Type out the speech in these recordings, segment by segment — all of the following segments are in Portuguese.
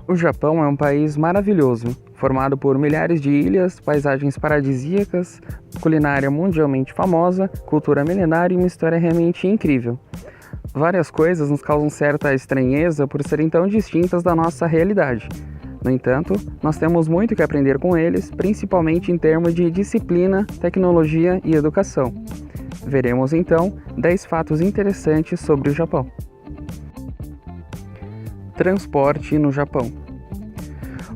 O Japão é um país maravilhoso, formado por milhares de ilhas, paisagens paradisíacas, culinária mundialmente famosa, cultura milenária e uma história realmente incrível. Várias coisas nos causam certa estranheza por serem tão distintas da nossa realidade. No entanto, nós temos muito que aprender com eles, principalmente em termos de disciplina, tecnologia e educação. Veremos então 10 fatos interessantes sobre o Japão. Transporte no Japão.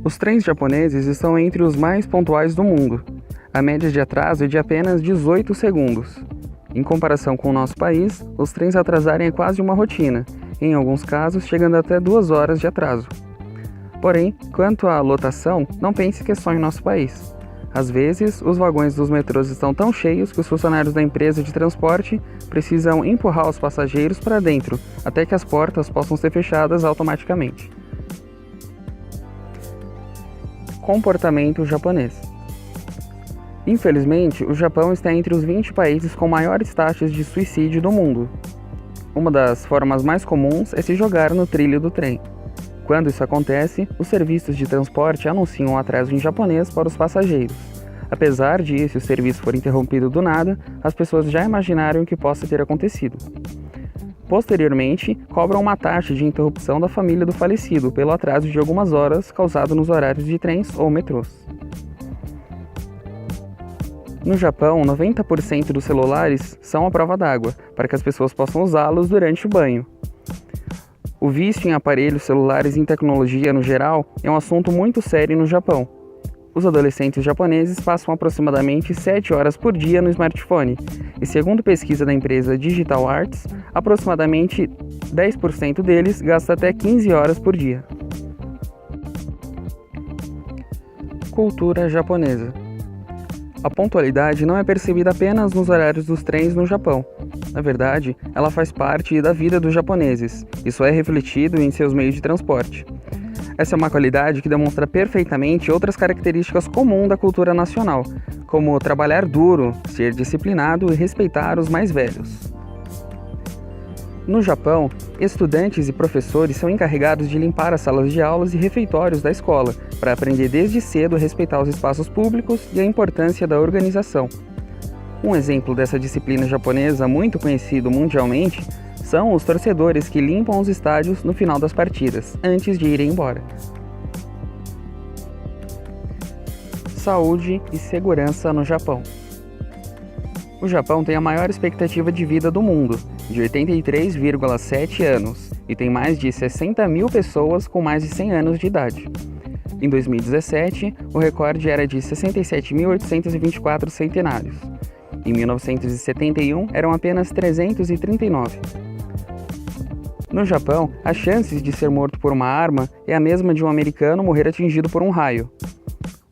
Os trens japoneses estão entre os mais pontuais do mundo. A média de atraso é de apenas 18 segundos. Em comparação com o nosso país, os trens atrasarem é quase uma rotina, em alguns casos chegando até 2 horas de atraso. Porém, quanto à lotação, não pense que é só em nosso país. Às vezes, os vagões dos metrôs estão tão cheios que os funcionários da empresa de transporte precisam empurrar os passageiros para dentro, até que as portas possam ser fechadas automaticamente. Comportamento japonês. Infelizmente, o Japão está entre os 20 países com maiores taxas de suicídio do mundo. Uma das formas mais comuns é se jogar no trilho do trem. Quando isso acontece, os serviços de transporte anunciam um atraso em japonês para os passageiros. Apesar de, se o serviço for interrompido do nada, as pessoas já imaginaram o que possa ter acontecido. Posteriormente, cobram uma taxa de interrupção da família do falecido pelo atraso de algumas horas causado nos horários de trens ou metrôs. No Japão, 90% dos celulares são à prova d'água, para que as pessoas possam usá-los durante o banho. O vício em aparelhos celulares e em tecnologia no geral é um assunto muito sério no Japão. Os adolescentes japoneses passam aproximadamente 7 horas por dia no smartphone, e segundo pesquisa da empresa Digital Arts, aproximadamente 10% deles gasta até 15 horas por dia. Cultura japonesa. A pontualidade não é percebida apenas nos horários dos trens no Japão. Na verdade, ela faz parte da vida dos japoneses. Isso é refletido em seus meios de transporte. Essa é uma qualidade que demonstra perfeitamente outras características comuns da cultura nacional, como trabalhar duro, ser disciplinado e respeitar os mais velhos. No Japão, estudantes e professores são encarregados de limpar as salas de aulas e refeitórios da escola, para aprender desde cedo a respeitar os espaços públicos e a importância da organização. Um exemplo dessa disciplina japonesa muito conhecido mundialmente são os torcedores que limpam os estádios no final das partidas, antes de irem embora. Saúde e segurança no Japão. O Japão tem a maior expectativa de vida do mundo, de 83,7 anos, e tem mais de 60 mil pessoas com mais de 100 anos de idade. Em 2017, o recorde era de 67.824 centenários. Em 1971, eram apenas 339. No Japão, as chances de ser morto por uma arma é a mesma de um americano morrer atingido por um raio.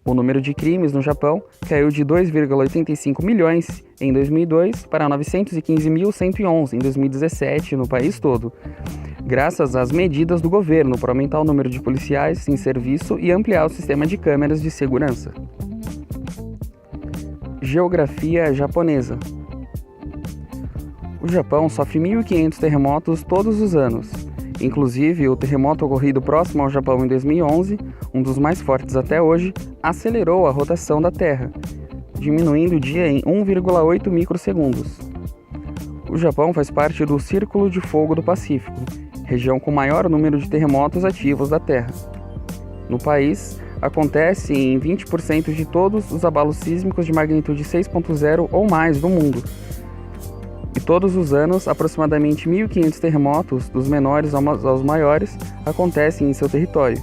O número de crimes no Japão caiu de 2,85 milhões em 2002 para 915.111 em 2017 no país todo, graças às medidas do governo para aumentar o número de policiais em serviço e ampliar o sistema de câmeras de segurança. Geografia japonesa. O Japão sofre 1.500 terremotos todos os anos. Inclusive, o terremoto ocorrido próximo ao Japão em 2011, um dos mais fortes até hoje, acelerou a rotação da Terra, diminuindo o dia em 1,8 microsegundos. O Japão faz parte do Círculo de Fogo do Pacífico, região com maior número de terremotos ativos da Terra. No país, acontece em 20% de todos os abalos sísmicos de magnitude 6.0 ou mais do mundo. E todos os anos, aproximadamente 1.500 terremotos, dos menores aos maiores, acontecem em seu território,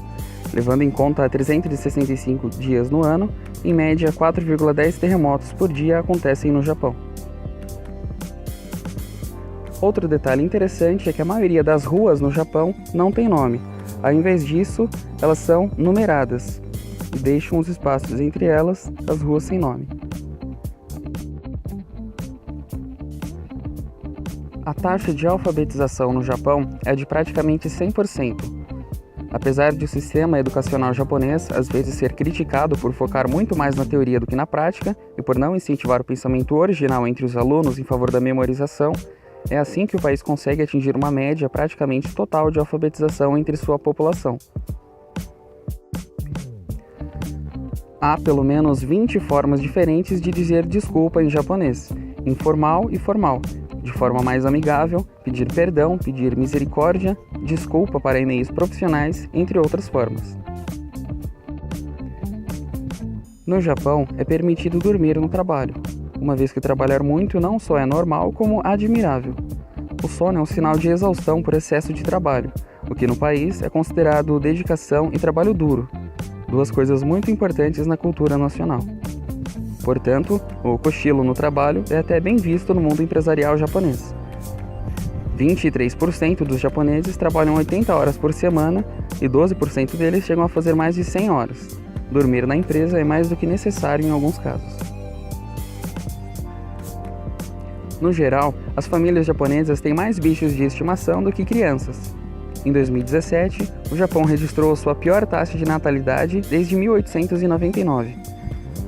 levando em conta 365 dias no ano, em média 4,10 terremotos por dia acontecem no Japão. Outro detalhe interessante é que a maioria das ruas no Japão não tem nome. Ao invés disso, elas são numeradas e deixam os espaços entre elas, as ruas sem nome. A taxa de alfabetização no Japão é de praticamente 100%. Apesar de o sistema educacional japonês às vezes ser criticado por focar muito mais na teoria do que na prática e por não incentivar o pensamento original entre os alunos em favor da memorização, é assim que o país consegue atingir uma média praticamente total de alfabetização entre sua população. Há pelo menos 20 formas diferentes de dizer desculpa em japonês, informal e formal. De forma mais amigável, pedir perdão, pedir misericórdia, desculpa para e-mails profissionais, entre outras formas. No Japão, é permitido dormir no trabalho, uma vez que trabalhar muito não só é normal, como admirável. O sono é um sinal de exaustão por excesso de trabalho, o que no país é considerado dedicação e trabalho duro, duas coisas muito importantes na cultura nacional. Portanto, o cochilo no trabalho é até bem visto no mundo empresarial japonês. 23% dos japoneses trabalham 80 horas por semana e 12% deles chegam a fazer mais de 100 horas. Dormir na empresa é mais do que necessário em alguns casos. No geral, as famílias japonesas têm mais bichos de estimação do que crianças. Em 2017, o Japão registrou sua pior taxa de natalidade desde 1899,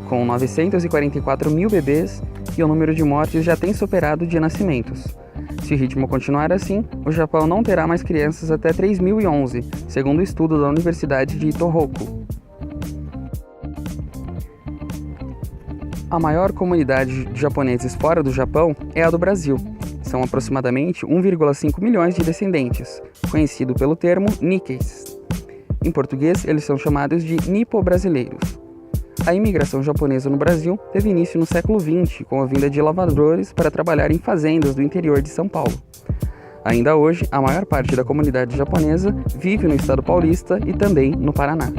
com 944 mil bebês, e o número de mortes já tem superado o de nascimentos. Se o ritmo continuar assim, o Japão não terá mais crianças até 3011, segundo o estudo da Universidade de Tohoku. A maior comunidade de japoneses fora do Japão é a do Brasil. São aproximadamente 1,5 milhões de descendentes, conhecido pelo termo Nikkeis. Em português, eles são chamados de nipo-brasileiros. A imigração japonesa no Brasil teve início no século XX, com a vinda de lavradores para trabalhar em fazendas do interior de São Paulo. Ainda hoje, a maior parte da comunidade japonesa vive no estado paulista e também no Paraná.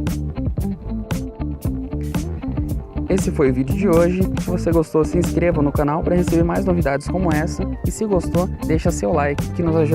Esse foi o vídeo de hoje. Se você gostou, se inscreva no canal para receber mais novidades como essa. E se gostou, deixa seu like que nos ajuda.